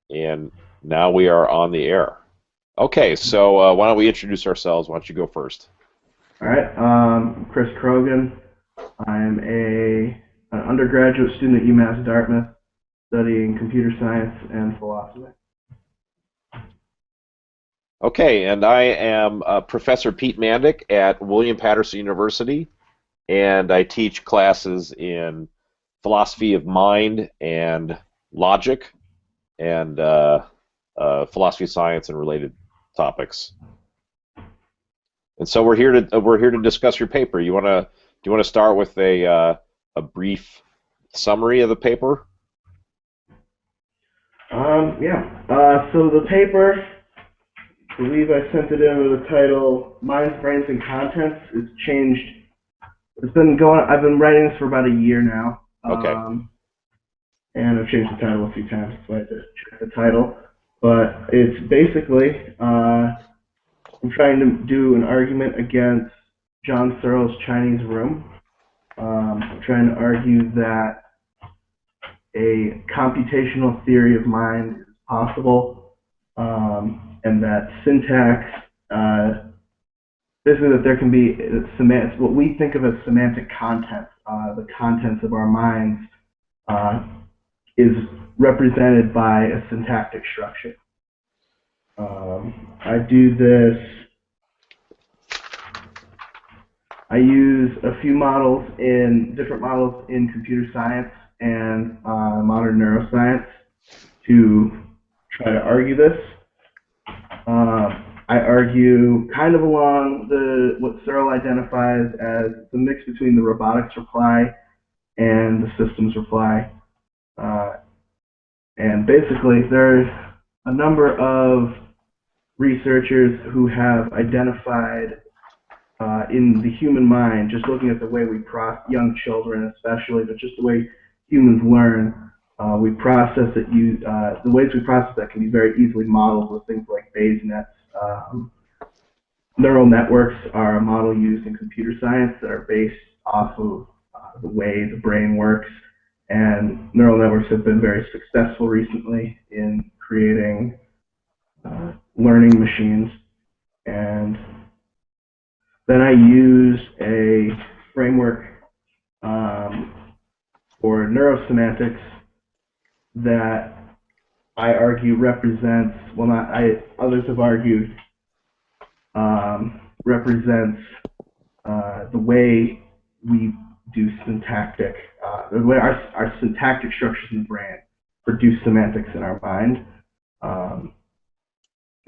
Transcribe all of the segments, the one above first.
And now we are on the air. Okay, so why don't we introduce ourselves? Why don't you go first? All right, Chris Crogan. I'm an undergraduate student at UMass Dartmouth studying computer science and philosophy. Okay, and I am Professor Pete Mandik at William Patterson University, and I teach classes in philosophy of mind and logic and philosophy of science and related topics. And so we're here to discuss your paper. Do you want to start with a brief summary of the paper? Yeah. So the paper, I believe I sent it in with the title "Minds, Brains, and Contents." It's changed. It's been going. I've been writing this for about a year now, Okay. and I've changed the title a few times, so I had to check the title. But it's basically I'm trying to do an argument against John Searle's Chinese Room. I'm trying to argue that a computational theory of mind is possible, and that syntax, basically that there can be what we think of as semantic content. The contents of our minds is represented by a syntactic structure. I do this. I use a few different models in computer science and modern neuroscience to try to argue this. I argue kind of along what Searle identifies as the mix between the robotics reply and the systems reply. And basically, there's a number of researchers who have identified in the human mind, just looking at the way we process, young children especially, but just the way humans learn, we process it. The ways we process that can be very easily modeled with things like Bayes nets. Neural networks are a model used in computer science that are based off of the way the brain works, and neural networks have been very successful recently in creating learning machines. And then I use a framework for neurosemantics that I argue represents, well, not I, others have argued, represents the way we do the way our syntactic structures in the brain produce semantics in our mind.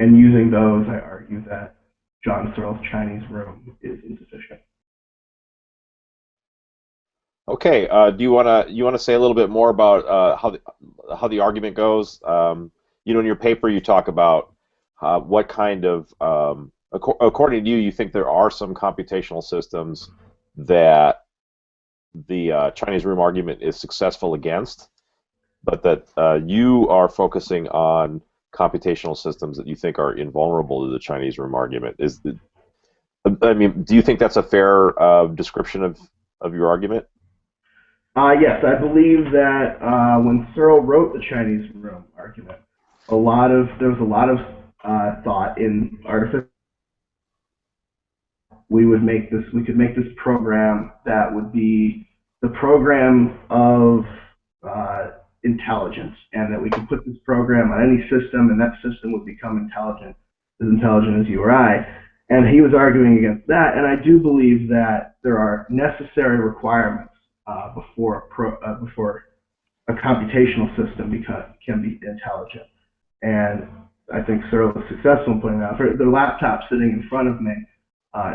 And using those, I argue that John Searle's Chinese Room is insufficient. Okay. Do you wanna say a little bit more about how the argument goes? In your paper you talk about what kind of according to you, you think there are some computational systems that the Chinese room argument is successful against, but that you are focusing on computational systems that you think are invulnerable to the Chinese room argument. I mean, do you think that's a fair description of your argument? Yes, I believe that when Searle wrote the Chinese Room argument, there was a lot of thought in artificial. We could make this program that would be the program of intelligence, and that we could put this program on any system, and that system would become as intelligent as you or I. And he was arguing against that, and I do believe that there are necessary requirements before a computational system can be intelligent. And I think Searle was successful in pointing out, for the laptop sitting in front of me,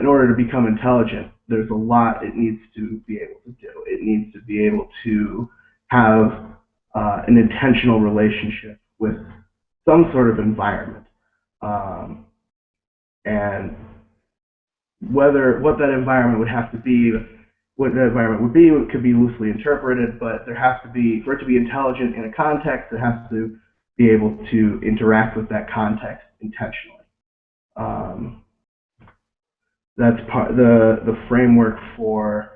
in order to become intelligent, there's a lot it needs to be able to do. It needs to be able to have an intentional relationship with some sort of environment. And what that environment would have to be, what that environment would be, it could be loosely interpreted, but there has to be, for it to be intelligent in a context, it has to be able to interact with that context intentionally. That's the framework for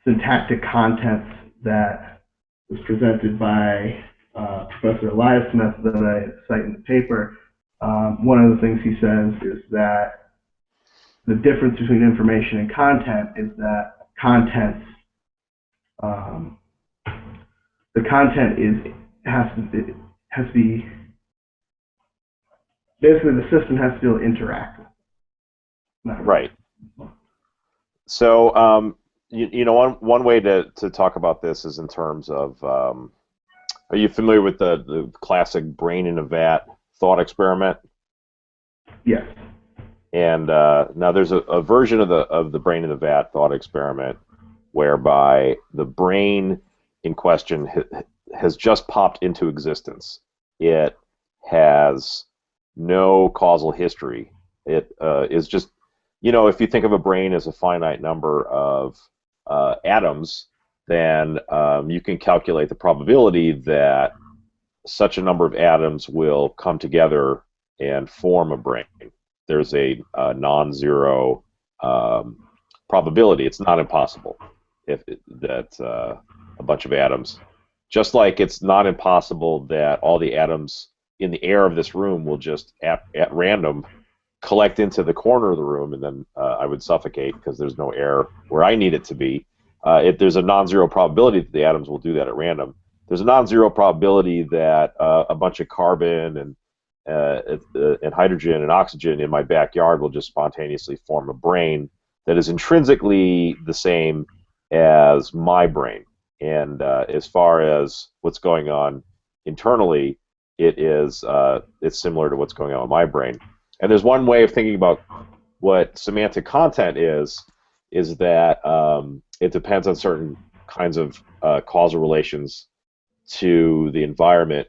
syntactic contents that was presented by Professor Elias' method that I cite in the paper, one of the things he says is that the difference between information and content is that um, the content has to be basically the system has to be able to interact with it. Not really. Right. So, one way to talk about this is in terms of, are you familiar with the classic brain in a vat thought experiment? Yes. And now there's a version of the brain in the vat thought experiment whereby the brain in question has just popped into existence. It has no causal history. It is just, if you think of a brain as a finite number of atoms, then you can calculate the probability that such a number of atoms will come together and form a brain. There's a non-zero probability. It's not impossible that a bunch of atoms, just like it's not impossible that all the atoms in the air of this room will just at random collect into the corner of the room, and then I would suffocate because there's no air where I need it to be. There's a non-zero probability that the atoms will do that at random. There's a non-zero probability that a bunch of carbon and hydrogen and oxygen in my backyard will just spontaneously form a brain that is intrinsically the same as my brain. And as far as what's going on internally, it's similar to what's going on in my brain. And there's one way of thinking about what semantic content is that it depends on certain kinds of causal relations to the environment,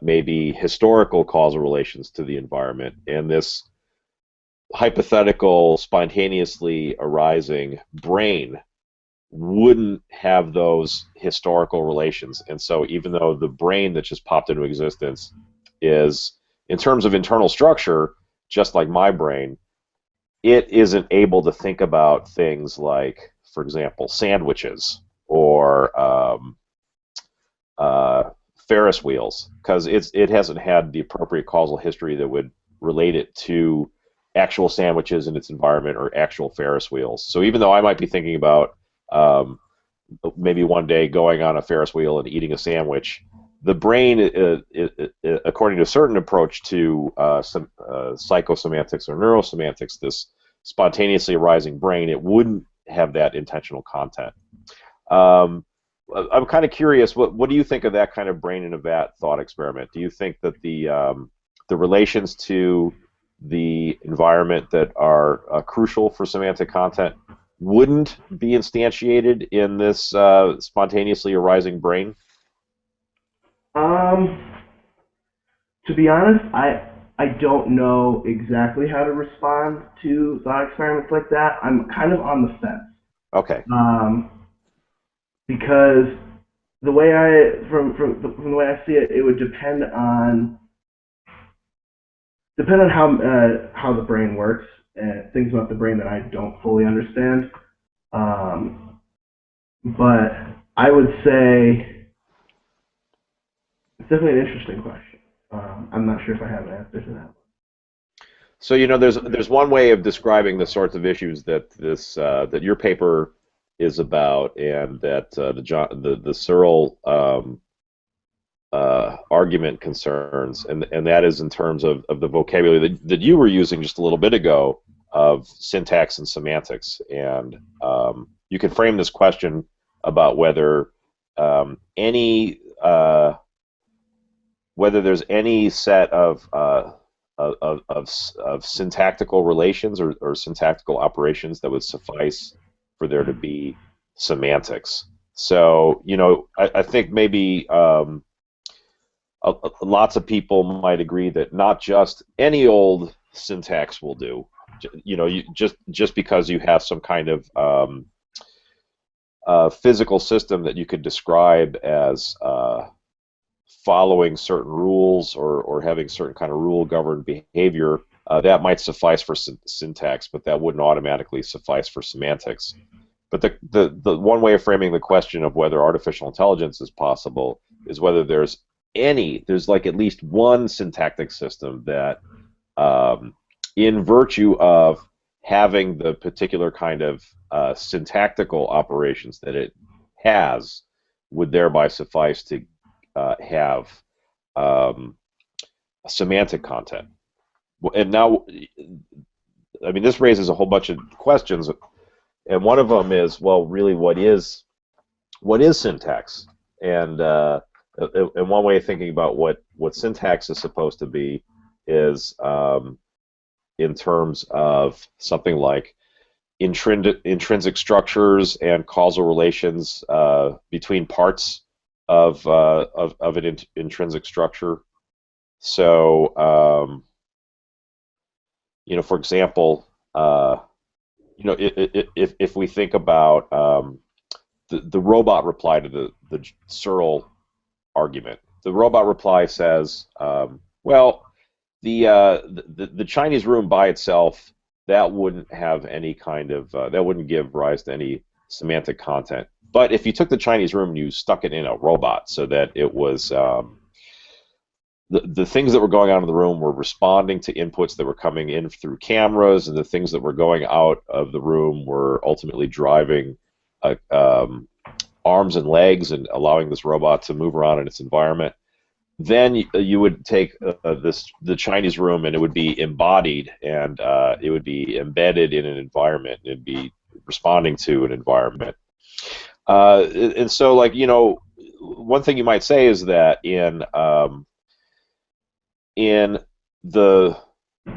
maybe historical causal relations to the environment, and this hypothetical, spontaneously arising brain wouldn't have those historical relations. And so even though the brain that just popped into existence is, in terms of internal structure, just like my brain, it isn't able to think about things like, for example, sandwiches or Ferris wheels, because it hasn't had the appropriate causal history that would relate it to actual sandwiches in its environment or actual Ferris wheels. So even though I might be thinking about maybe one day going on a Ferris wheel and eating a sandwich, the brain, according to a certain approach to psychosemantics or neurosemantics, this spontaneously arising brain, it wouldn't have that intentional content. I'm kind of curious, what do you think of that kind of brain in a vat thought experiment? Do you think that the relations to the environment that are crucial for semantic content wouldn't be instantiated in this spontaneously arising brain? To be honest, I don't know exactly how to respond to thought experiments like that. I'm kind of on the fence. Okay. Because the way from the way I see it, it would depend on how the brain works and things about the brain that I don't fully understand. But I would say it's definitely an interesting question. I'm not sure if I have an answer to that. So there's one way of describing the sorts of issues that that your paper is about, and that the Searle argument concerns, and that is in terms of the vocabulary that you were using just a little bit ago of syntax and semantics. And you can frame this question about whether whether there's any set of syntactical relations or syntactical operations that would suffice for there to be semantics. So, I think maybe lots of people might agree that not just any old syntax will do. Just because you have some kind of physical system that you could describe as following certain rules or having certain kind of rule-governed behavior, that might suffice for syntax, but that wouldn't automatically suffice for semantics. But the one way of framing the question of whether artificial intelligence is possible is whether there's there's like at least one syntactic system that, in virtue of having the particular kind of syntactical operations that it has, would thereby suffice to have um, semantic content. And now, I mean, this raises a whole bunch of questions, and one of them is, well, really, what is syntax? And one way of thinking about what syntax is supposed to be is in terms of something like intrinsic structures and causal relations between parts of an intrinsic structure. So, for example, if we think about the robot reply to the Searle argument, the robot reply says, well, the Chinese room by itself, that wouldn't have any kind of that wouldn't give rise to any semantic content. But if you took the Chinese room and you stuck it in a robot so that it was the things that were going on in the room were responding to inputs that were coming in through cameras, and the things that were going out of the room were ultimately driving arms and legs and allowing this robot to move around in its environment. Then you would take the Chinese room, and it would be embodied, and it would be embedded in an environment. It'd be responding to an environment. And so, like, one thing you might say is that in the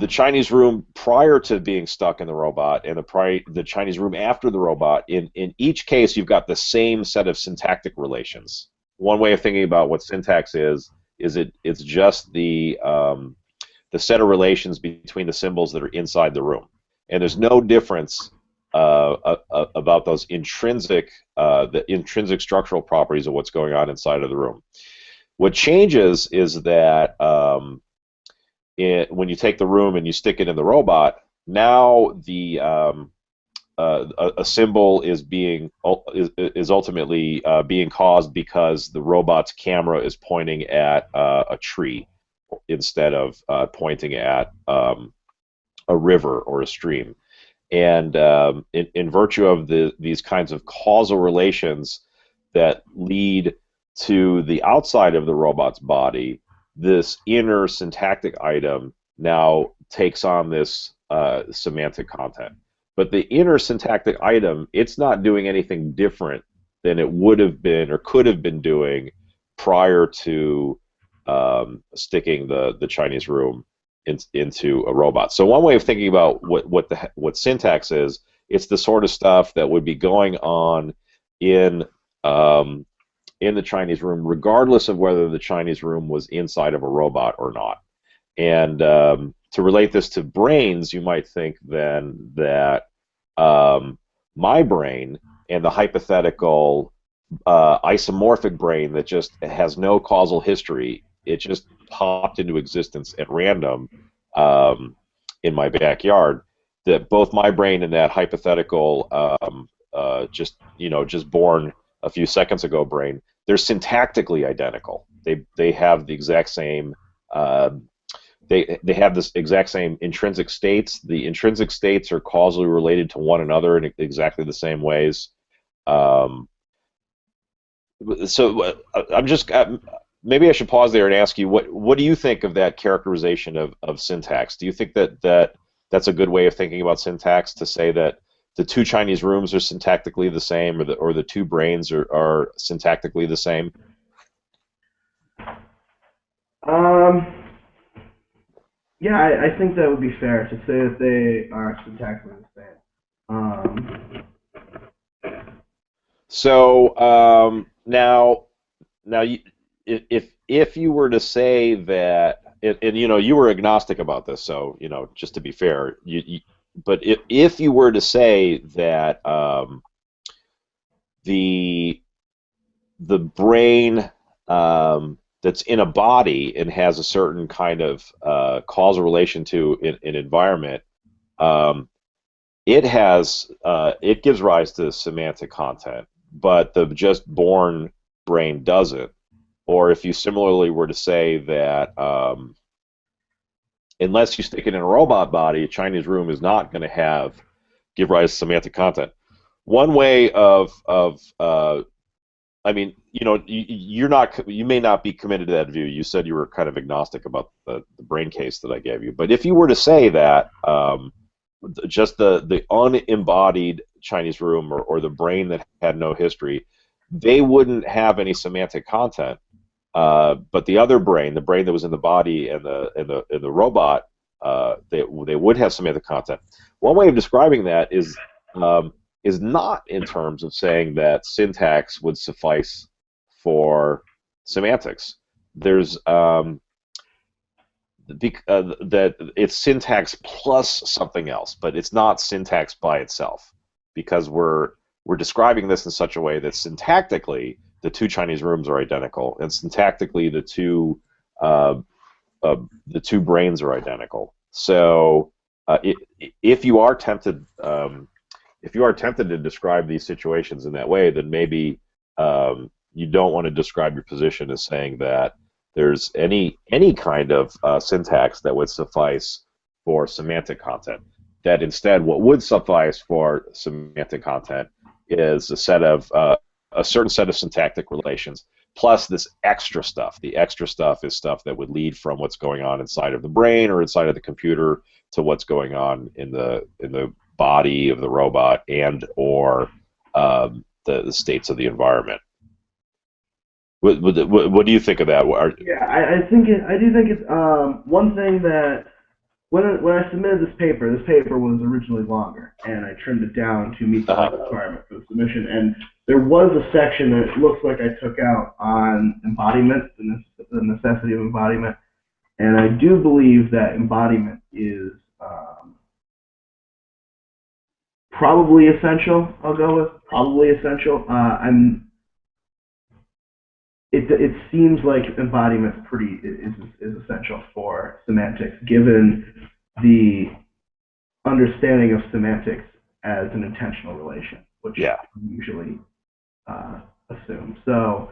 Chinese room prior to being stuck in the robot and the Chinese room after the robot, in each case you've got the same set of syntactic relations. One way of thinking about what syntax is it's just the set of relations between the symbols that are inside the room, and there's no difference about those intrinsic structural properties of what's going on inside of the room. What changes is that when you take the room and you stick it in the robot, now a symbol is ultimately being caused because the robot's camera is pointing at a tree instead of pointing at a river or a stream. And in virtue of these kinds of causal relations that lead to the outside of the robot's body, this inner syntactic item now takes on this semantic content. But the inner syntactic item, it's not doing anything different than it would have been or could have been doing prior to sticking the Chinese room into a robot. So one way of thinking about what syntax is, it's the sort of stuff that would be going on in the Chinese room, regardless of whether the Chinese room was inside of a robot or not. And to relate this to brains, you might think then that my brain and the hypothetical isomorphic brain that just has no causal history, it just popped into existence at random in my backyard, that both my brain and that hypothetical just born a few seconds ago brain, they're syntactically identical. They have the exact same they have this exact same intrinsic states. The intrinsic states are causally related to one another in exactly the same ways. So I'm just maybe I should pause there and ask you, what do you think of that characterization of syntax? Do you think that's a good way of thinking about syntax, to say that the two Chinese rooms are syntactically the same, or the two brains are syntactically the same? Yeah, I think that would be fair to say that they are syntactically the same. So now if you were to say that, and you were agnostic about this, so just to be fair, but if you were to say that the brain that's in a body and has a certain kind of causal relation to an environment, it gives rise to semantic content, but the just born brain doesn't. or if you similarly were to say that unless you stick it in a robot body, a Chinese room is not going to give rise to semantic content. One way I mean, you may not be committed to that view. You said you were kind of agnostic about the brain case that I gave you. But if you were to say that just the unembodied Chinese room or the brain that had no history, they wouldn't have any semantic content. But the other brain, the brain that was in the body and the robot, they would have semantic content. One way of describing that is not in terms of saying that syntax would suffice for semantics. There's that it's syntax plus something else, but it's not syntax by itself, because we're describing this in such a way that syntactically the two Chinese rooms are identical, and syntactically the two brains are identical. So if you are tempted to describe these situations in that way, then maybe you don't want to describe your position as saying that there's any kind of syntax that would suffice for semantic content. That instead, what would suffice for semantic content is a certain set of syntactic relations plus this extra stuff. The extra stuff is stuff that would lead from what's going on inside of the brain or inside of the computer to what's going on in the body of the robot and or the states of the environment. What do you think of that? Yeah, I do think it's one thing that when I submitted this paper was originally longer, and I trimmed it down to meet the requirement for the submission. And there was a section that it looks like I took out on embodiment, the necessity of embodiment, and I do believe that embodiment is probably essential. I'll go with probably essential. It seems like embodiment is essential for semantics, given the understanding of semantics as an intentional relation, which we usually assume. So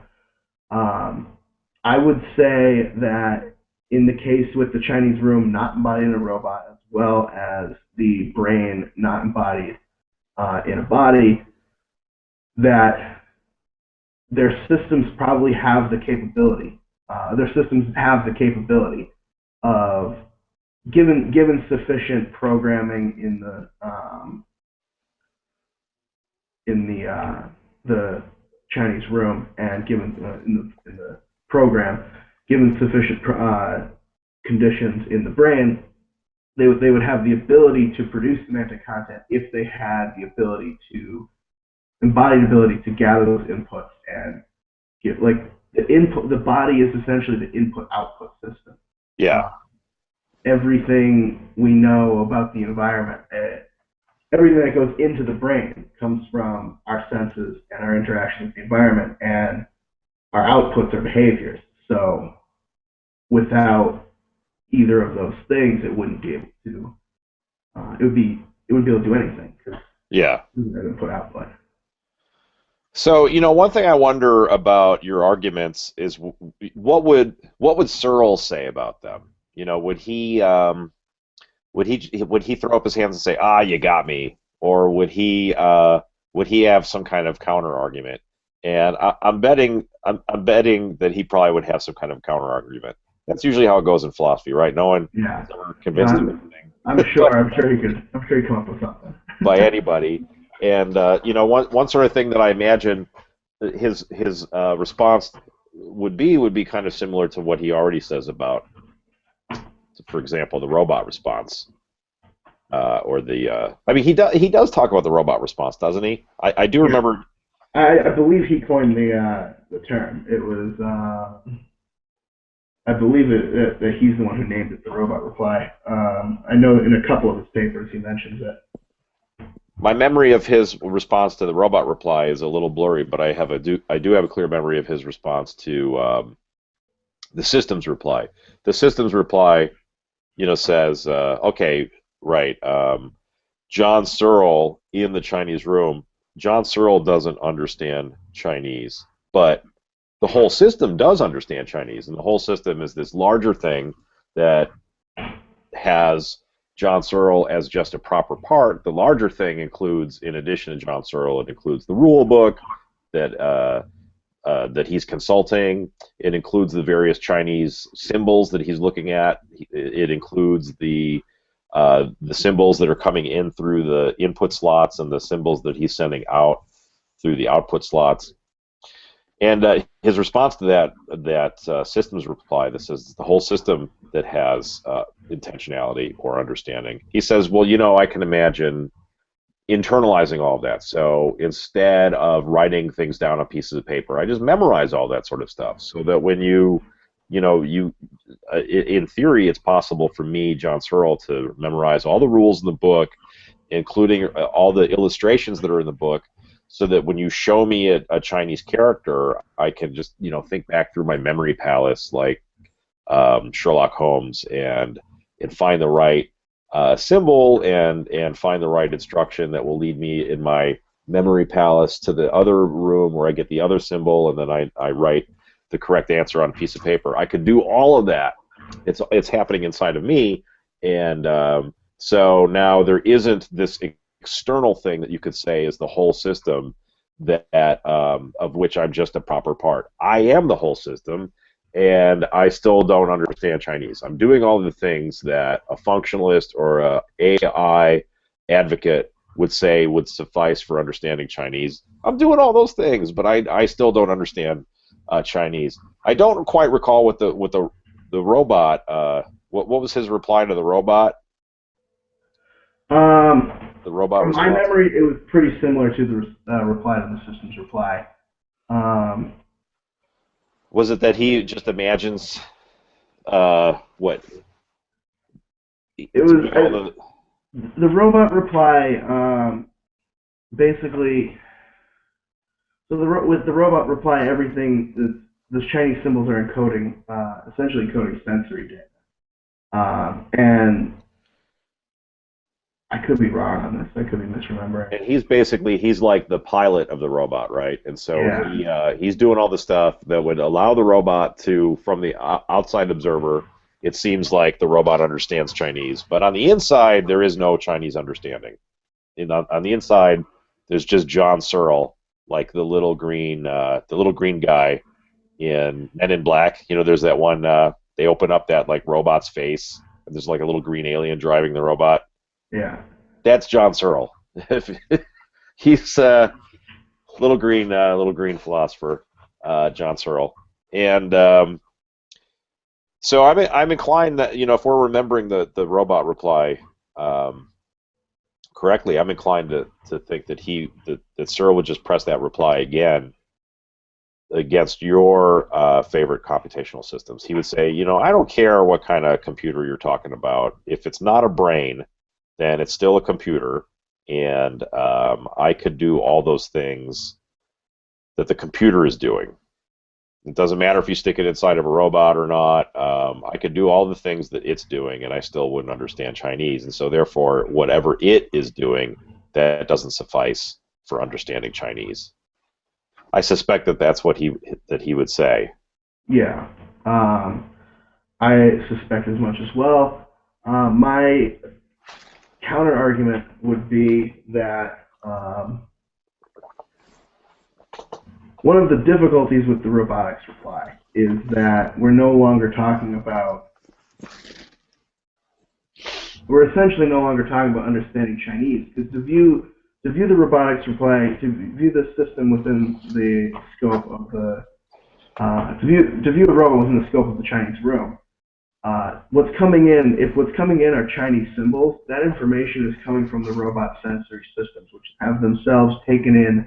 I would say that in the case with the Chinese room not embodied in a robot, as well as the brain not embodied in a body, that their systems probably have the capability. Of given sufficient programming in the Chinese room, and given in the program, given sufficient conditions in the brain, they would have the ability to produce semantic content if they had the embodied ability to gather those inputs and get, like, the input. The body is essentially the input-output system. Yeah. Everything we know about the environment, everything that goes into the brain comes from our senses and our interaction with the environment, and our outputs are behaviors. So without either of those things, it wouldn't be able to. It wouldn't be able to do anything, because input-output. So, one thing I wonder about your arguments is what would Searle say about them? Would he throw up his hands and say, "Ah, you got me," or would he have some kind of counter argument? And I'm betting that he probably would have some kind of counter argument. That's usually how it goes in philosophy, right? No one is ever convinced of anything. I'm sure he could come up with something by anybody. And one sort of thing that I imagine his response would be kind of similar to what he already says about, for example, the robot response, or the. I mean, he does talk about the robot response, doesn't he? I do remember. I believe he coined the term. It was. I believe that he's the one who named it the robot reply. I know in a couple of his papers he mentions it. My memory of his response to the robot reply is a little blurry, but I do have a clear memory of his response to the systems reply. The systems reply, says, okay, right, John Searle in the Chinese room. John Searle doesn't understand Chinese, but the whole system does understand Chinese, and the whole system is this larger thing that has John Searle as just a proper part. The larger thing includes, in addition to John Searle, it includes the rule book that he's consulting. It includes the various Chinese symbols that he's looking at. It includes the symbols that are coming in through the input slots and the symbols that he's sending out through the output slots. And his response to that systems reply that says the whole system that has intentionality or understanding, he says, well, I can imagine internalizing all of that. So instead of writing things down on pieces of paper, I just memorize all that sort of stuff, so that when in theory, it's possible for me, John Searle, to memorize all the rules in the book, including all the illustrations that are in the book, so that when you show me a Chinese character, I can just think back through my memory palace like Sherlock Holmes and find the right symbol and find the right instruction that will lead me in my memory palace to the other room where I get the other symbol, and then I write the correct answer on a piece of paper. I could do all of that. It's happening inside of me, and so now there isn't this external thing that you could say is the whole system that of which I'm just a proper part. I am the whole system, and I still don't understand Chinese. I'm doing all the things that a functionalist or a AI advocate would say would suffice for understanding Chinese. I'm doing all those things, but I still don't understand Chinese. I don't quite recall what the robot. What was his reply to the robot? The robot From my response. memory, it was pretty similar to the reply to the system's reply. Was it that he just imagines what? It was the robot reply. Basically, so with the robot reply, everything the Chinese symbols are encoding, essentially encoding sensory data, and I could be wrong on this. I could be misremembering. And he's like the pilot of the robot, right? And so Yeah. he's doing all the stuff that would allow the robot to, from the outside observer, it seems like the robot understands Chinese, but on the inside there is no Chinese understanding. On the inside, there's just John Searle, like the little green guy in Men in Black. There's that one. They open up that like robot's face, and there's like a little green alien driving the robot. Yeah. That's John Searle. He's little green philosopher, John Searle, and so I'm inclined that if we're remembering the robot reply correctly, I'm inclined to think that Searle would just press that reply again against your favorite computational systems. He would say, I don't care what kind of computer you're talking about. If it's not a brain, then it's still a computer, and I could do all those things that the computer is doing. It doesn't matter if you stick it inside of a robot or not. I could do all the things that it's doing, and I still wouldn't understand Chinese. And so, therefore, whatever it is doing, that doesn't suffice for understanding Chinese. I suspect that that's what he would say. Yeah. I suspect as much as well. My counter argument would be that one of the difficulties with the robotics reply is that we're essentially no longer talking about understanding Chinese, because to view the robotics reply, to view the system within the scope of the to view a robot within the scope of the Chinese room, what's coming in are Chinese symbols. That information is coming from the robot sensory systems, which have themselves taken in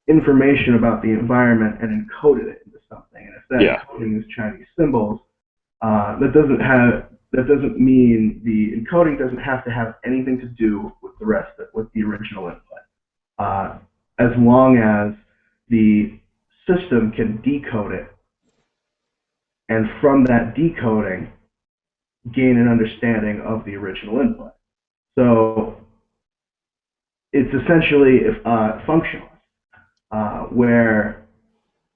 information about the environment and encoded it into something. And if that encoding is Chinese symbols, that doesn't mean the encoding doesn't have to have anything to do with with the original input, as long as the system can decode it, and from that decoding, gain an understanding of the original input. So it's essentially functional, where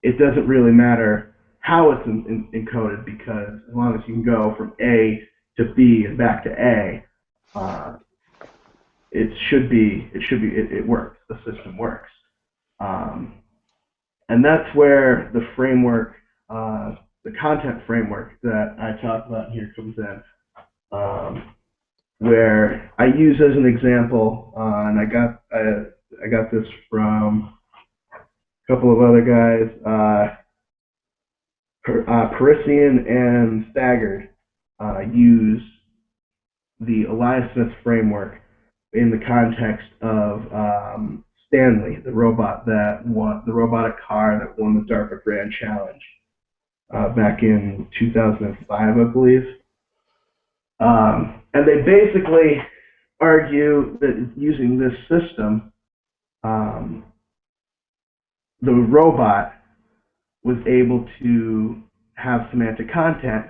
it doesn't really matter how it's encoded, because as long as you can go from A to B and back to A, uh, it works. The system works. Um, and that's where the framework, the content framework that I talk about here comes in, where I use as an example, and I got this from a couple of other guys, Parisian and Staggered use the Elias Smith framework in the context of Stanley, the the robotic car that won the DARPA Grand Challenge back in 2005, I believe. And they basically argue that using this system, the robot was able to have semantic content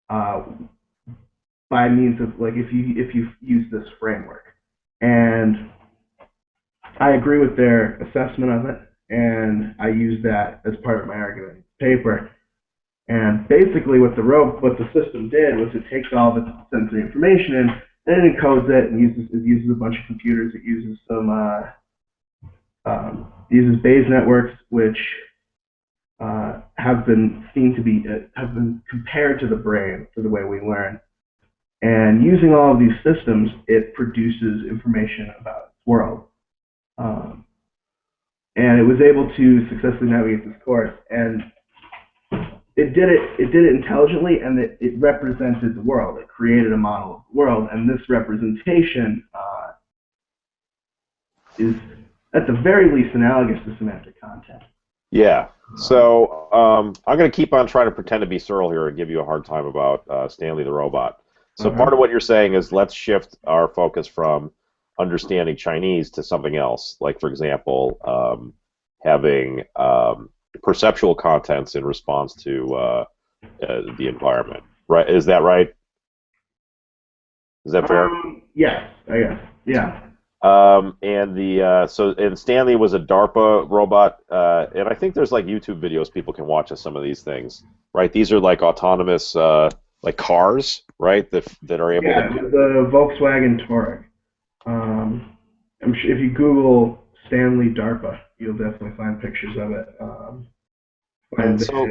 by means of, like, if you use this framework. And I agree with their assessment of it, and I use that as part of my argument paper. And basically, what the system did was it takes all the sensory information in, and it encodes it, and uses a bunch of computers. It uses uses Bayes networks, which have been seen to be have been compared to the brain for the way we learn. And using all of these systems, it produces information about its world. And it was able to successfully navigate this course. And it did it intelligently, and it represented the world. It created a model of the world, and this representation is at the very least analogous to semantic content. Yeah. So I'm going to keep on trying to pretend to be Searle here and give you a hard time about Stanley the robot. So part of what you're saying is let's shift our focus from understanding Chinese to something else, like, for example, having perceptual contents in response to the environment. Right? Is that right? Is that fair? Yes, I guess. Yeah. And Stanley was a DARPA robot, and I think there's like YouTube videos people can watch of some of these things, right? These are like autonomous, like cars, right? That are able to. The Volkswagen Touareg. I'm sure if you Google Stanley DARPA, you'll definitely find pictures of it. And so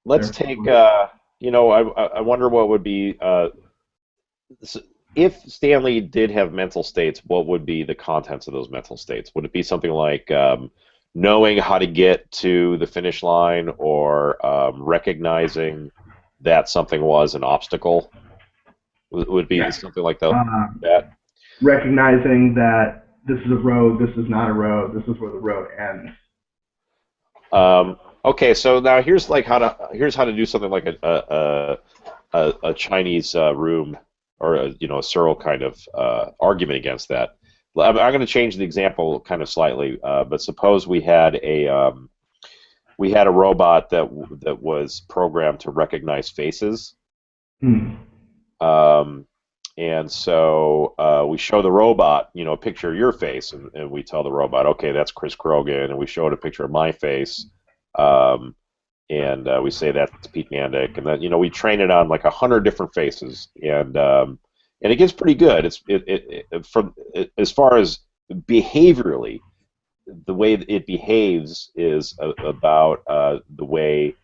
let's take, I wonder what would be. If Stanley did have mental states, what would be the contents of those mental states? Would it be something like knowing how to get to the finish line, or recognizing that something was an obstacle? Would it be something like that? Recognizing that this is a road, this is not a road, this is where the road ends. Okay, so now here's how to do something like a Chinese room, or a Searle kind of argument against that. I'm going to change the example kind of slightly, but suppose we had a robot that was programmed to recognize faces, and so we show the robot, a picture of your face, and we tell the robot, okay, that's Chris Crogan, and we show it a picture of my face, and we say that's Pete Mandik, and then we train it on like 100 different faces, and it gets pretty good. As far as behaviorally, the way it behaves is about the way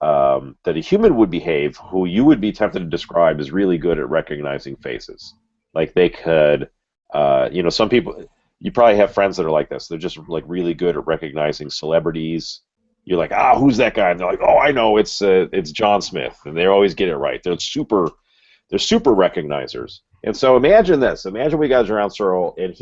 that a human would behave, who you would be tempted to describe as really good at recognizing faces. Like they could, some people, you probably have friends that are like this. They're just like really good at recognizing celebrities. You're like, who's that guy? And they're like, oh, I know, it's John Smith, and they always get it right. They're super recognizers. And so imagine this. Imagine we got around Searle, and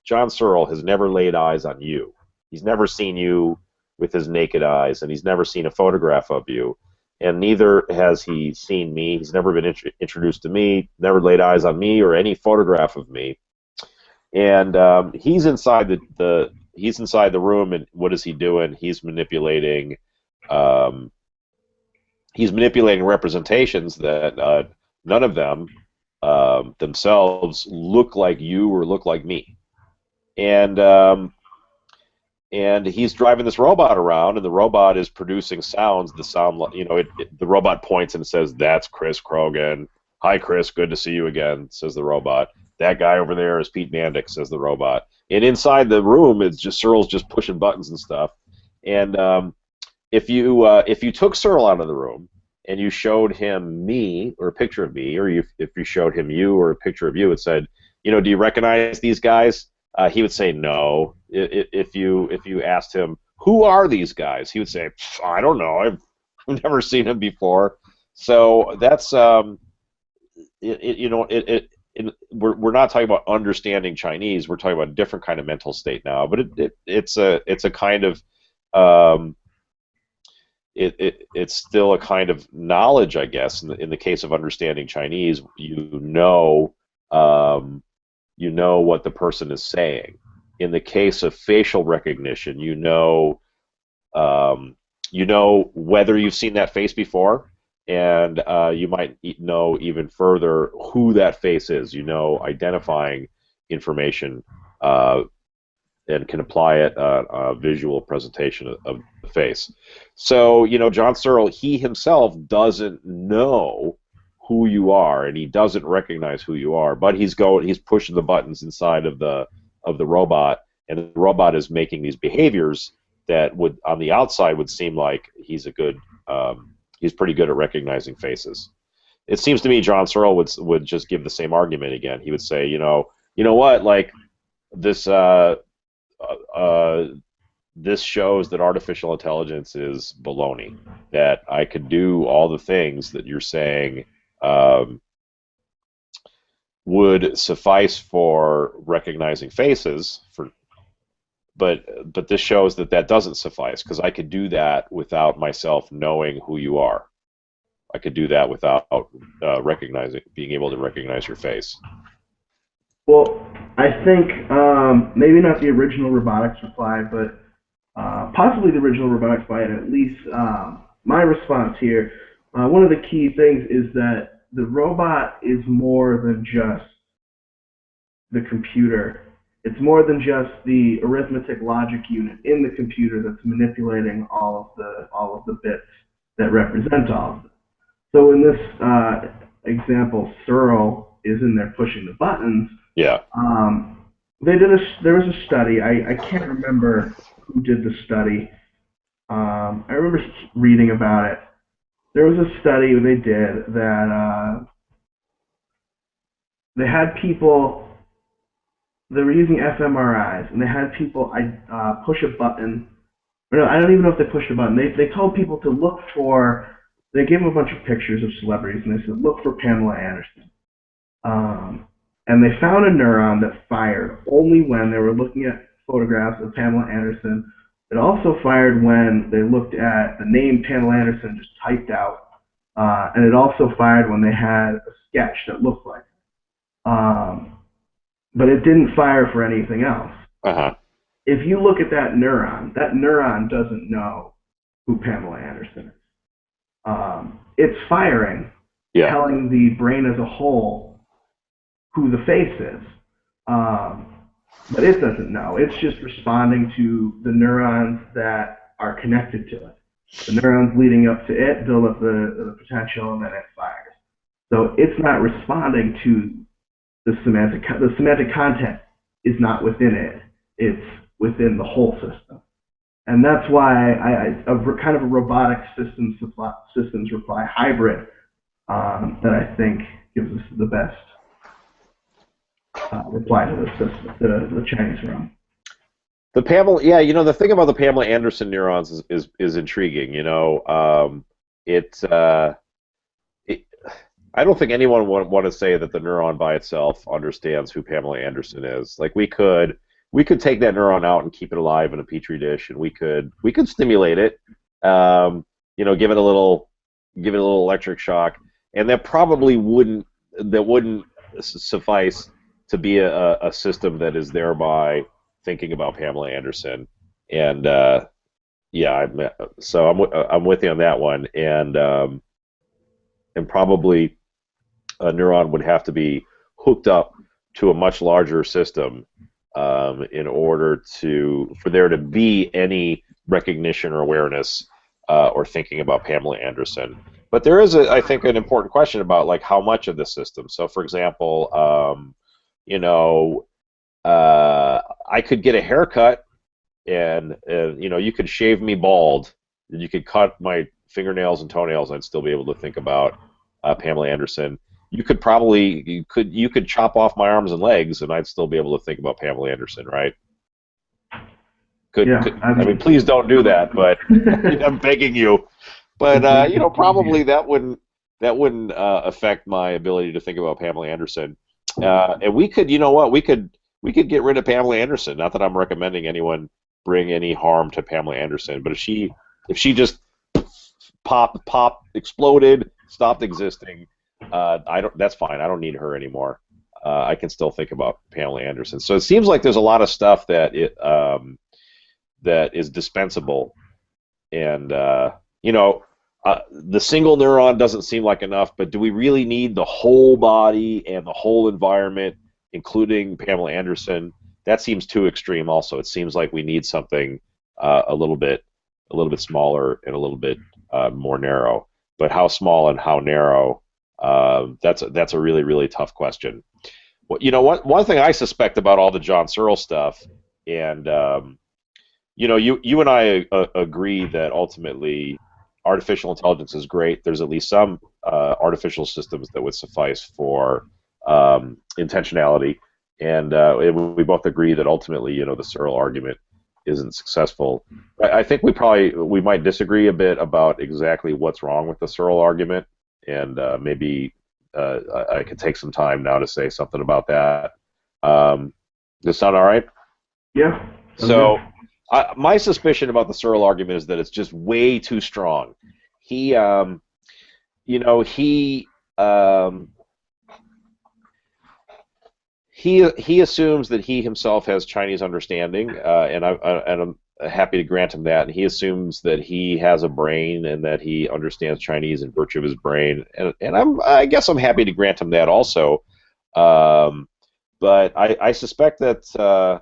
John Searle has never laid eyes on you. He's never seen you with his naked eyes, and he's never seen a photograph of you, and neither has he seen me. He's never been introduced to me, never laid eyes on me or any photograph of me. And he's inside the room, and what is he doing? He's manipulating representations that none of them themselves look like you or look like me. And and he's driving this robot around, and the robot is producing sounds that sound like, the robot points and says, "That's Chris Crogan. Hi, Chris. Good to see you again," says the robot. "That guy over there is Pete Mandik," says the robot. And inside the room, it's just Searle's just pushing buttons and stuff. And if you took Searle out of the room and you showed him me or a picture of me, or if you showed him you or a picture of you and said, "Do you recognize these guys?" He would say no. If you asked him, "Who are these guys?" he would say, "I don't know. I've never seen them before." So that's we're not talking about understanding Chinese. We're talking about a different kind of mental state now. But it's a kind of it's still a kind of knowledge, I guess. In the case of understanding Chinese, you know what the person is saying. In the case of facial recognition, you know whether you've seen that face before, and you might know even further who that face is. Identifying information and can apply it a visual presentation of the face. So, John Searle, he himself doesn't know who you are, and he doesn't recognize who you are, but he's pushing the buttons inside of the robot, and the robot is making these behaviors that would, on the outside, would seem like he's pretty good at recognizing faces. It seems to me John Searle would just give the same argument again. He would say, you know what, like this this shows that artificial intelligence is baloney. That I could do all the things that you're saying would suffice for recognizing faces, but this shows that doesn't suffice, because I could do that without myself knowing who you are. I could do that without being able to recognize your face. Well, I think maybe not the original robotics reply, but possibly the original robotics reply, and at least my response here. One of the key things is that the robot is more than just the computer. It's more than just the arithmetic logic unit in the computer that's manipulating all of the bits that represent all of it. So in this example, Searle is in there pushing the buttons. Yeah. There was a study. I can't remember who did the study. I remember reading about it. There was a study they did that they had people. They were using fMRIs, and they had people push a button. Or no, I don't even know if they pushed a button. They told people to look for. They gave them a bunch of pictures of celebrities, and they said, "Look for Pamela Anderson." And they found a neuron that fired only when they were looking at photographs of Pamela Anderson. It also fired when they looked at the name Pamela Anderson just typed out, and it also fired when they had a sketch that looked like it. But it didn't fire for anything else. Uh-huh. If you look at that neuron doesn't know who Pamela Anderson is. It's firing, telling the brain as a whole who the face is. But it doesn't know. It's just responding to the neurons that are connected to it. The neurons leading up to it build up the potential, and then it fires. So it's not responding to the semantic content is not within it. It's within the whole system. And that's why kind of a robotic systems reply hybrid that I think gives us the best reply to the system, the Chinese realm. The Pamela, the thing about the Pamela Anderson neurons is intriguing. I don't think anyone would want to say that the neuron by itself understands who Pamela Anderson is. Like we could take that neuron out and keep it alive in a petri dish, and we could stimulate it, give it a little electric shock, and that probably wouldn't suffice to be a system that is thereby thinking about Pamela Anderson. And so I'm with you on that one, and probably a neuron would have to be hooked up to a much larger system in order for there to be any recognition or awareness or thinking about Pamela Anderson. But there is, I think, an important question about like how much of the system. So, for example, you know, I could get a haircut, and you know, you could shave me bald, and you could cut my fingernails and toenails, and I'd still be able to think about Pamela Anderson. You could chop off my arms and legs, and I'd still be able to think about Pamela Anderson, right? Yeah, I mean, please don't do that, but I'm begging you. But you know, probably that wouldn't affect my ability to think about Pamela Anderson. And we could, you know what, we could get rid of Pamela Anderson. Not that I'm recommending anyone bring any harm to Pamela Anderson, but if she just exploded, stopped existing, I don't. That's fine. I don't need her anymore. I can still think about Pamela Anderson. So it seems like there's a lot of stuff that is dispensable, and you know, the single neuron doesn't seem like enough. But do we really need the whole body and the whole environment, including Pamela Anderson? That seems too extreme. Also, it seems like we need something a little bit smaller and a little bit more narrow. But how small and how narrow? That's a really, really tough question. Well, you know, one thing I suspect about all the John Searle stuff, and you know, you and I agree that ultimately artificial intelligence is great. There's at least some artificial systems that would suffice for intentionality, and we both agree that ultimately, you know, the Searle argument isn't successful. I think we might disagree a bit about exactly what's wrong with the Searle argument, and maybe I could take some time now to say something about that. Does this sound all right? Yeah. So, my suspicion about the Searle argument is that it's just way too strong. He, you know, he assumes that he himself has Chinese understanding, and I'm happy to grant him that. And he assumes that he has a brain and that he understands Chinese in virtue of his brain, and I guess I'm happy to grant him that also. But I suspect that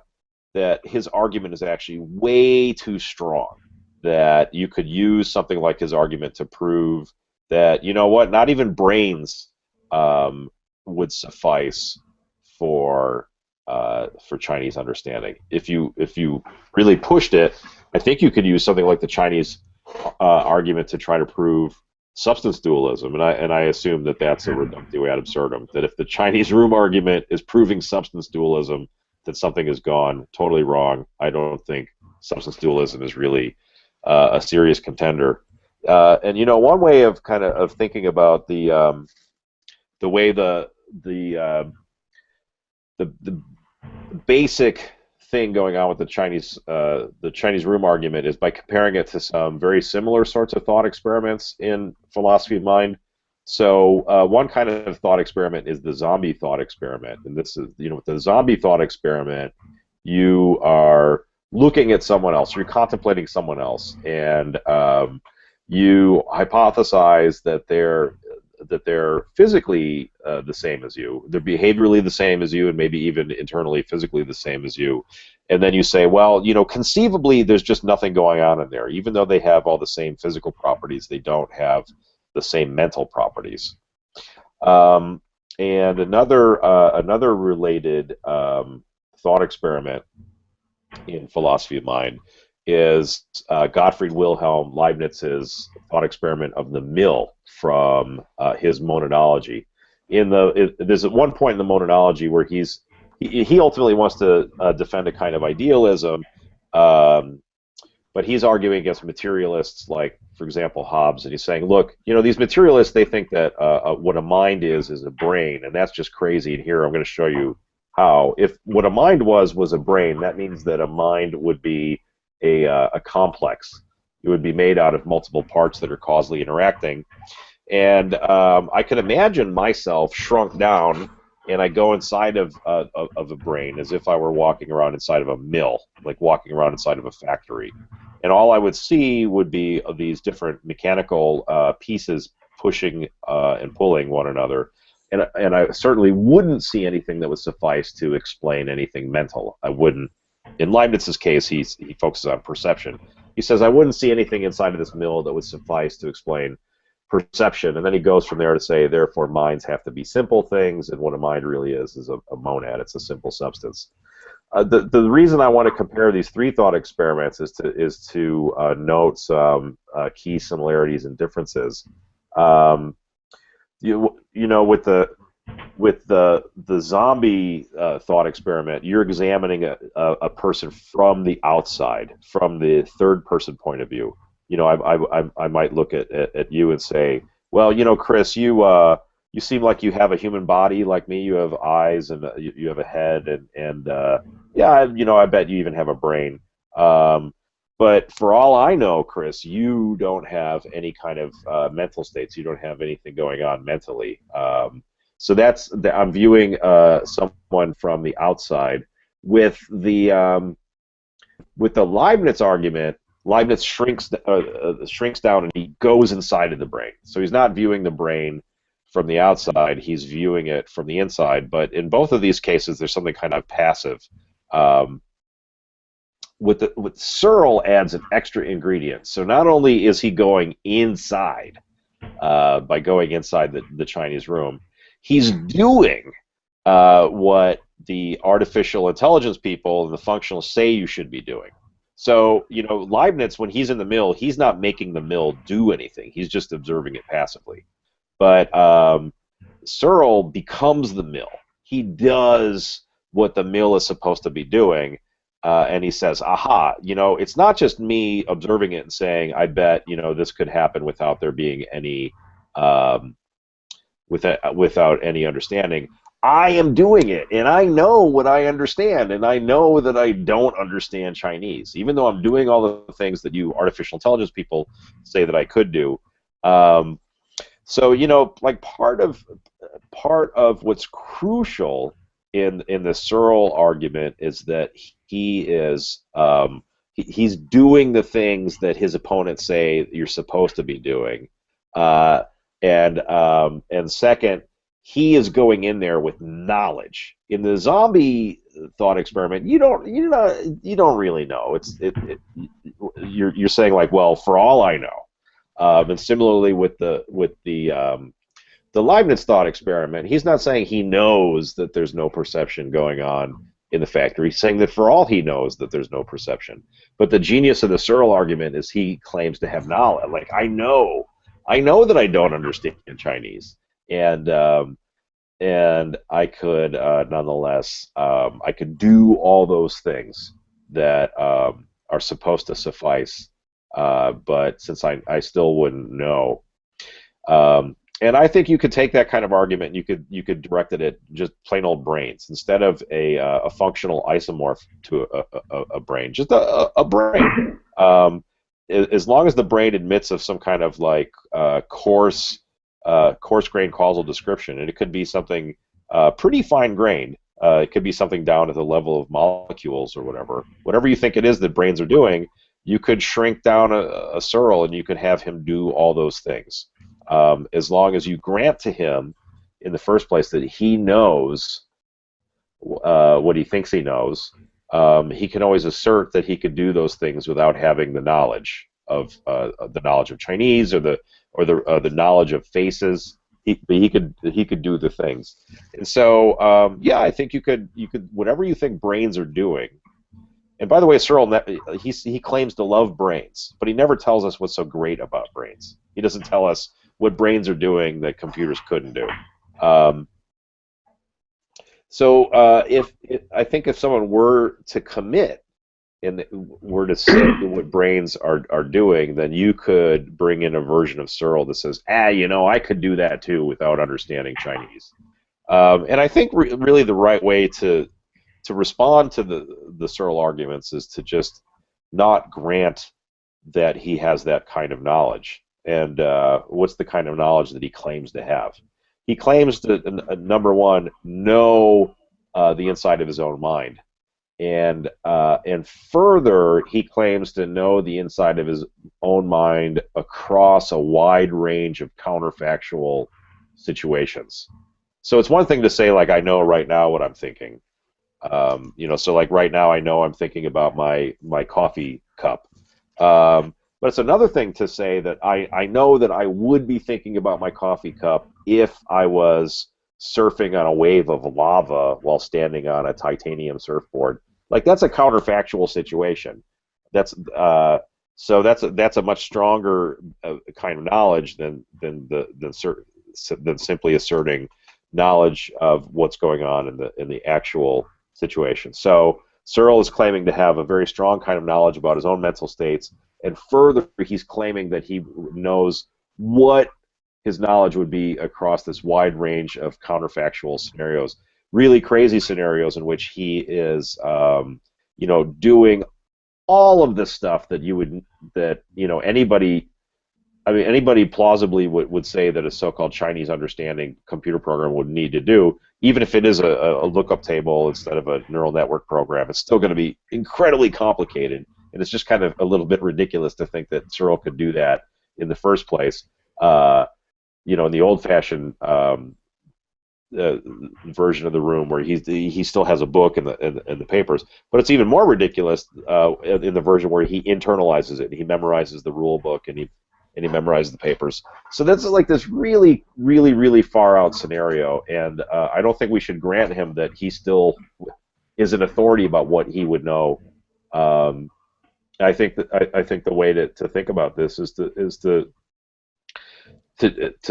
his argument is actually way too strong. That you could use something like his argument to prove that, you know what, not even brains would suffice for Chinese understanding. If you really pushed it, I think you could use something like the Chinese argument to try to prove substance dualism, and I assume that that's a reductio ad absurdum. That if the Chinese room argument is proving substance dualism, that something has gone totally wrong. I don't think substance dualism is really a serious contender. And you know, one way of kind of thinking about the way the basic thing going on with the Chinese room argument is by comparing it to some very similar sorts of thought experiments in philosophy of mind. So one kind of thought experiment is the zombie thought experiment, and this is, you know, with the zombie thought experiment, you are looking at someone else, you're contemplating someone else, and you hypothesize that they're physically the same as you, they're behaviorally the same as you, and maybe even internally physically the same as you. And then you say, well, you know, conceivably there's just nothing going on in there. Even though they have all the same physical properties, they don't have the same mental properties. And another related thought experiment in philosophy of mind is Gottfried Wilhelm Leibniz's thought experiment of the mill from his monadology. There's at one point in the monadology where he ultimately wants to defend a kind of idealism, but he's arguing against materialists like, for example, Hobbes, and he's saying, look, you know, these materialists, they think that what a mind is a brain, and that's just crazy, and here I'm going to show you how. If what a mind was a brain, that means that a mind would be a complex. It would be made out of multiple parts that are causally interacting. And I could imagine myself shrunk down, and I go inside of a brain as if I were walking around inside of a mill, like walking around inside of a factory. And all I would see would be these different mechanical pieces pushing and pulling one another. and I certainly wouldn't see anything that would suffice to explain anything mental. I wouldn't. In Leibniz's case, he focuses on perception. He says, I wouldn't see anything inside of this mill that would suffice to explain perception, and then he goes from there to say, therefore, minds have to be simple things, and what a mind really is a monad. It's a simple substance. The reason I want to compare these three thought experiments is to note some key similarities and differences. You know, with the zombie thought experiment, you're examining a person from the outside, from the third person point of view. You know, I might look at you and say, well, you know, Chris, you seem like you have a human body like me. You have eyes and you have a head, and yeah, you know, I bet you even have a brain. But for all I know, Chris, you don't have any kind of mental states. You don't have anything going on mentally. So I'm viewing someone from the outside. With the Leibniz argument, Leibniz shrinks down and he goes inside of the brain. So he's not viewing the brain from the outside; he's viewing it from the inside. But in both of these cases, there's something kind of passive. With Searle adds an extra ingredient. So not only is he going inside by going inside the Chinese room, he's doing what the artificial intelligence people and the functionalists say you should be doing. So, you know, Leibniz, when he's in the mill, he's not making the mill do anything. He's just observing it passively. But Searle becomes the mill. He does what the mill is supposed to be doing. And he says, aha, you know, it's not just me observing it and saying, I bet, you know, this could happen without there being any, without any understanding. I am doing it, and I know what I understand, and I know that I don't understand Chinese, even though I'm doing all the things that you artificial intelligence people say that I could do. So, you know, like part of what's crucial in the Searle argument is that he's doing the things that his opponents say you're supposed to be doing, and second, he is going in there with knowledge. In the zombie thought experiment, you don't really know. You're saying like, well, for all I know, and similarly with the Leibniz thought experiment, he's not saying he knows that there's no perception going on in the factory. He's saying that for all he knows that there's no perception. But the genius of the Searle argument is he claims to have knowledge. Like, I know that I don't understand Chinese, and I could nonetheless I could do all those things that are supposed to suffice, but since I still wouldn't know. And I think you could take that kind of argument and you could direct it at just plain old brains instead of a functional isomorph to a brain, just a brain. As long as the brain admits of some kind of like coarse-grained causal description, and it could be something pretty fine-grained. It could be something down at the level of molecules or whatever. Whatever you think it is that brains are doing, you could shrink down a Searle and you could have him do all those things. As long as you grant to him in the first place that he knows what he thinks he knows, he can always assert that he could do those things without having the knowledge of Chinese or the knowledge of faces. He could do the things, and so yeah, I think you could whatever you think brains are doing. And by the way, Searle, he claims to love brains, but he never tells us what's so great about brains. He doesn't tell us what brains are doing that computers couldn't do. I think if someone were to commit and were to say what brains are doing, then you could bring in a version of Searle that says, you know, I could do that too without understanding Chinese. And I think really the right way to respond to the Searle arguments is to just not grant that he has that kind of knowledge. And what's the kind of knowledge that he claims to have? He claims to, number one, know the inside of his own mind. And further, he claims to know the inside of his own mind across a wide range of counterfactual situations. So it's one thing to say like I know right now what I'm thinking. So like right now I know I'm thinking about my coffee cup. But it's another thing to say that I know that I would be thinking about my coffee cup if I was surfing on a wave of lava while standing on a titanium surfboard. Like that's a counterfactual situation. That's so that's a much stronger kind of knowledge than simply asserting knowledge of what's going on in the actual situation. So Searle is claiming to have a very strong kind of knowledge about his own mental states, and further, he's claiming that he knows what his knowledge would be across this wide range of counterfactual scenarios, really crazy scenarios in which he is, doing all of the stuff that anybody plausibly would say that a so-called Chinese understanding computer program would need to do, even if it is a lookup table instead of a neural network program. It's still going to be incredibly complicated, and it's just kind of a little bit ridiculous to think that Searle could do that in the first place. In the old-fashioned version of the room where he still has a book and the papers, but it's even more ridiculous in the version where he internalizes it. He memorizes the rule book and he memorizes the papers. So that's like this really, really, really far out scenario, and I don't think we should grant him that he still is an authority about what he would know. I think the way to think about this is to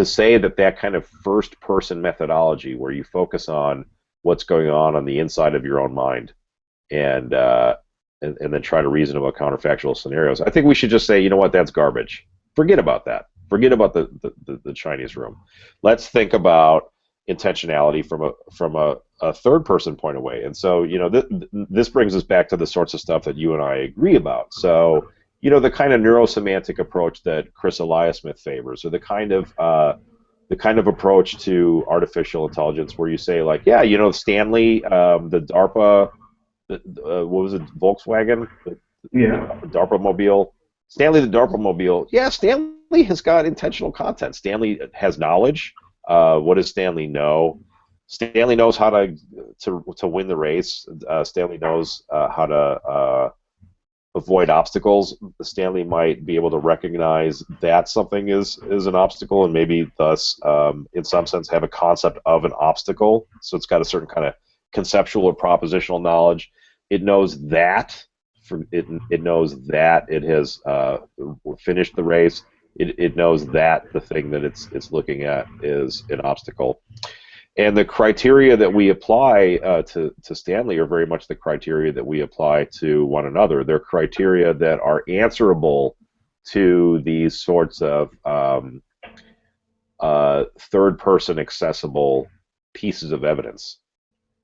say that kind of first person methodology where you focus on what's going on the inside of your own mind and then try to reason about counterfactual scenarios. I think we should just say, you know what, that's garbage. Forget about that. Forget about the Chinese room. Let's think about intentionality from a third person point of view. And so, this brings us back to the sorts of stuff that you and I agree about. So, the kind of neurosemantic approach that Chris Eliasmith favors, or the kind of approach to artificial intelligence where you say, like, yeah, Stanley, the DARPA, what was it, Volkswagen, Yeah. the DARPA mobile. Stanley the DARPA mobile. Yeah, Stanley has got intentional content. Stanley has knowledge. What does Stanley know? Stanley knows how to win the race. Stanley knows how to avoid obstacles. Stanley might be able to recognize that something is an obstacle and maybe thus, in some sense, have a concept of an obstacle. So it's got a certain kind of conceptual or propositional knowledge. It knows that. It knows that it has finished the race. It knows that the thing that it's looking at is an obstacle. And the criteria that we apply to Stanley are very much the criteria that we apply to one another. They're criteria that are answerable to these sorts of third-person accessible pieces of evidence.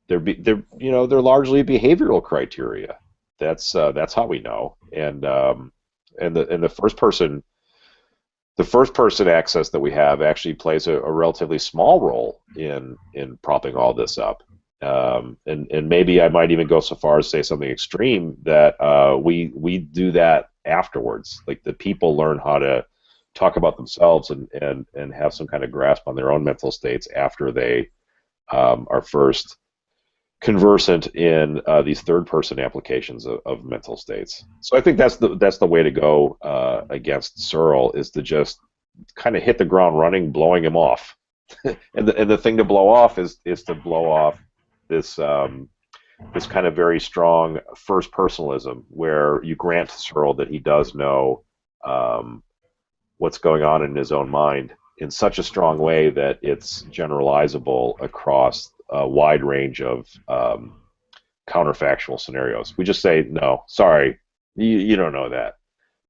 They're largely behavioral criteria. That's how we know. And the first person access that we have actually plays a relatively small role in propping all this up. And maybe I might even go so far as say something extreme that we do that afterwards. Like the people learn how to talk about themselves and have some kind of grasp on their own mental states after they are first conversant in these third-person applications of mental states. So I think that's the way to go against Searle, is to just kind of hit the ground running, blowing him off. and the thing to blow off is to blow off this kind of very strong first personalism, where you grant to Searle that he does know what's going on in his own mind in such a strong way that it's generalizable across a wide range of counterfactual scenarios. We just say, no, sorry, you don't know that.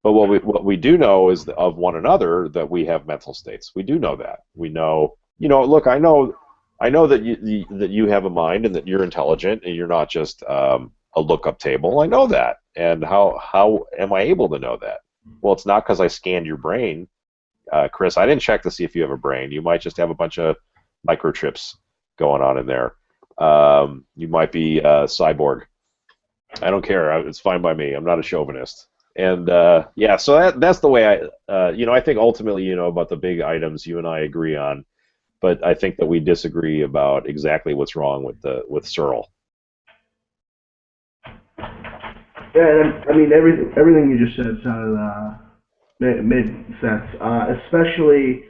But what we do know is that of one another that we have mental states. We do know that. We know, look, I know that you have a mind and that you're intelligent and you're not just a lookup table. I know that. And how am I able to know that? Well, it's not because I scanned your brain, Chris. I didn't check to see if you have a brain. You might just have a bunch of microchips going on in there. You might be a cyborg. I don't care. It's fine by me. I'm not a chauvinist. And so that's the way I think ultimately, about the big items you and I agree on. but I think that we disagree about exactly what's wrong with Searle. Yeah, I mean everything you just said sounded made sense. Especially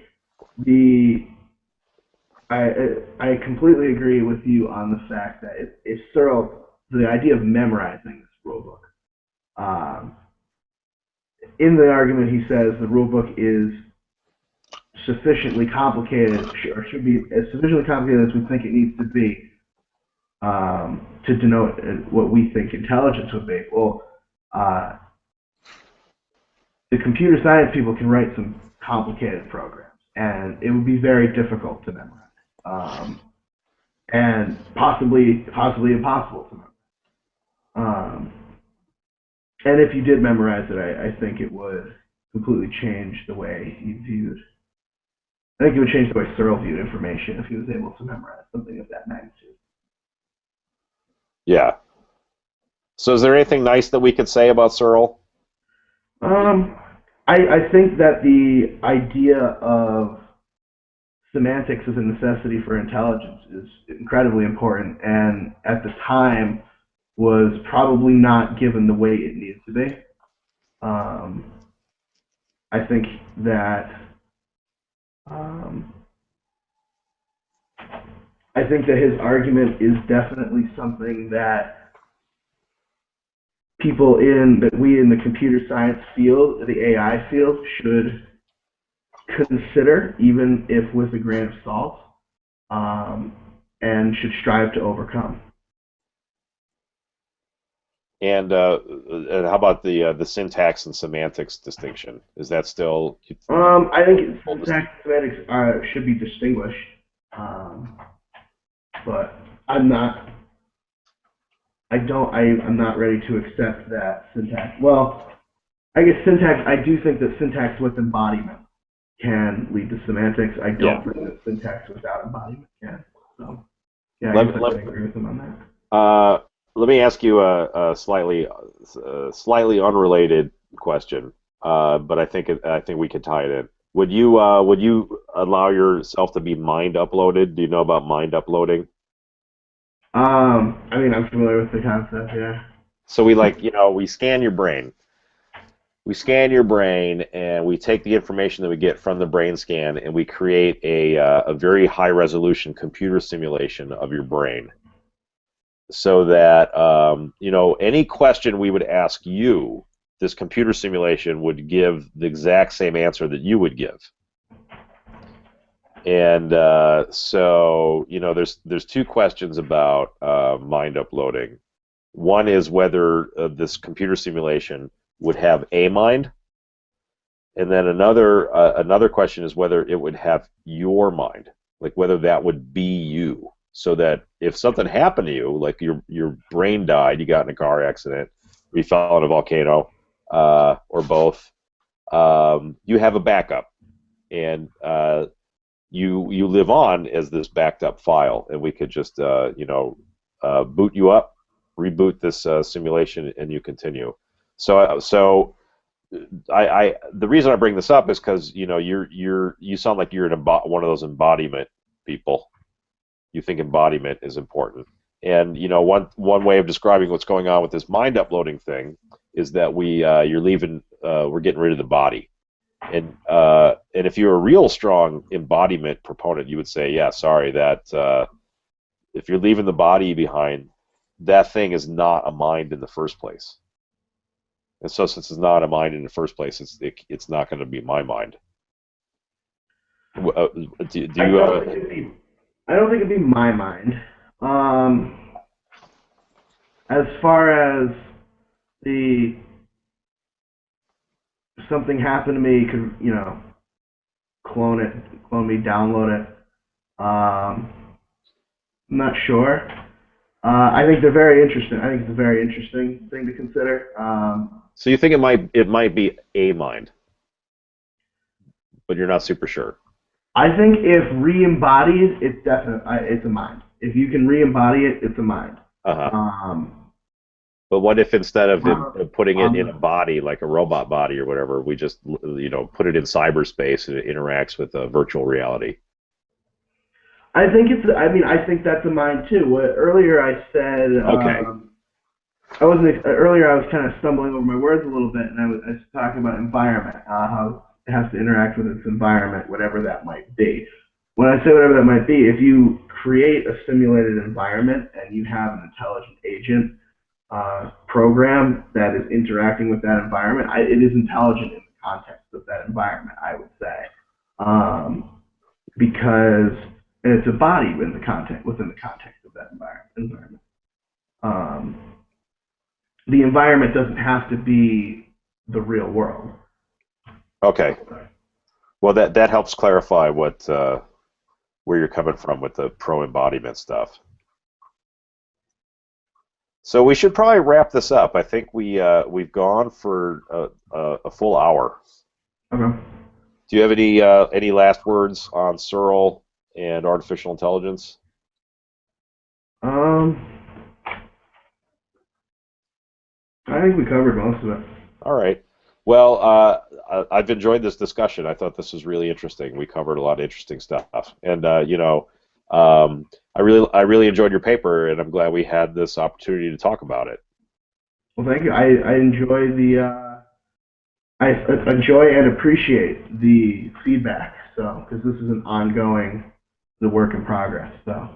the I completely agree with you on the fact that if Searle, the idea of memorizing this rulebook. In the argument, he says the rulebook is sufficiently complicated, or should be as sufficiently complicated as we think it needs to be to denote what we think intelligence would be. Well, the computer science people can write some complicated programs, and it would be very difficult to memorize, and possibly impossible to memorize. And if you did memorize it, I think it would completely change the way he viewed. I think it would change the way Searle viewed information if he was able to memorize something of that magnitude. Yeah. So is there anything nice that we could say about Searle? I think that the idea of semantics as a necessity for intelligence is incredibly important, and at the time was probably not given the weight it needed to be. I think that his argument is definitely something that we in the computer science field, the AI field, should consider, even if with a grain of salt, and should strive to overcome. And how about the syntax and semantics distinction? Is that still? I think syntax and semantics should be distinguished, but I'm not ready to accept that syntax. Well, I guess syntax. I do think that syntax with embodiment can lead to semantics. I don't think that syntax without embodiment can. So, yeah, I agree with him on that. Let me ask you a slightly unrelated question, but I think we can tie it in. Would you allow yourself to be mind uploaded? Do you know about mind uploading? I mean, I'm familiar with the concept. Yeah. So we scan your brain. We scan your brain, and we take the information that we get from the brain scan, and we create a very high resolution computer simulation of your brain. So that any question we would ask you, this computer simulation would give the exact same answer that you would give. And so there's two questions about mind uploading. One is whether this computer simulation would have a mind, and then another question is whether it would have your mind, like whether that would be you. So that if something happened to you, like your brain died, you got in a car accident, or you fell in a volcano, or both, you have a backup, and you live on as this backed up file, and we could just boot you up, reboot this simulation, and you continue. So the reason I bring this up is because you sound like you're one of those embodiment people. You think embodiment is important, and one way of describing what's going on with this mind uploading thing is that we're getting rid of the body, and if you're a real strong embodiment proponent, you would say, yeah, sorry, that if you're leaving the body behind, that thing is not a mind in the first place, and so since it's not a mind in the first place, it's not going to be my mind. I don't think it'd be my mind. As far as something happened to me, could clone me, download it. I'm not sure. I think they're very interesting. I think it's a very interesting thing to consider. So you think it might be a mind, but you're not super sure. I think if re-embodied, it's a mind. If you can re-embody it, it's a mind. But what if instead of putting it in a body, like a robot body or whatever, we just put it in cyberspace and it interacts with virtual reality? I think it's. I mean, I think that's a mine too. Earlier I said. Okay. I wasn't earlier. I was kind of stumbling over my words a little bit, and I was talking about environment, how it has to interact with its environment, whatever that might be. When I say whatever that might be, if you create a simulated environment and you have an intelligent agent program that is interacting with that environment, it is intelligent in the context of that environment, I would say, because and it's a body within the context of that environment. Um, the environment doesn't have to be the real world. Okay. Well, that helps clarify what where you're coming from with the pro embodiment stuff. So we should probably wrap this up. I think we've gone for a full hour. Okay. Do you have any last words on Searle and artificial intelligence? I think we covered most of it. All right. Well, I've enjoyed this discussion. I thought this was really interesting. We covered a lot of interesting stuff, and I really enjoyed your paper, and I'm glad we had this opportunity to talk about it. Well, thank you. I enjoy I enjoy and appreciate the feedback. So, because this is an ongoing, the work in progress. So.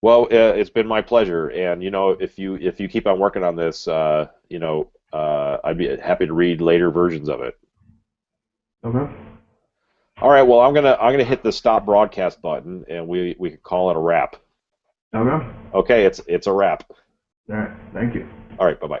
Well, it's been my pleasure, and if you keep on working on this, I'd be happy to read later versions of it. Okay. All right. Well, I'm gonna hit the stop broadcast button, and we can call it a wrap. Okay. Okay. It's a wrap. All right. Thank you. All right. Bye bye.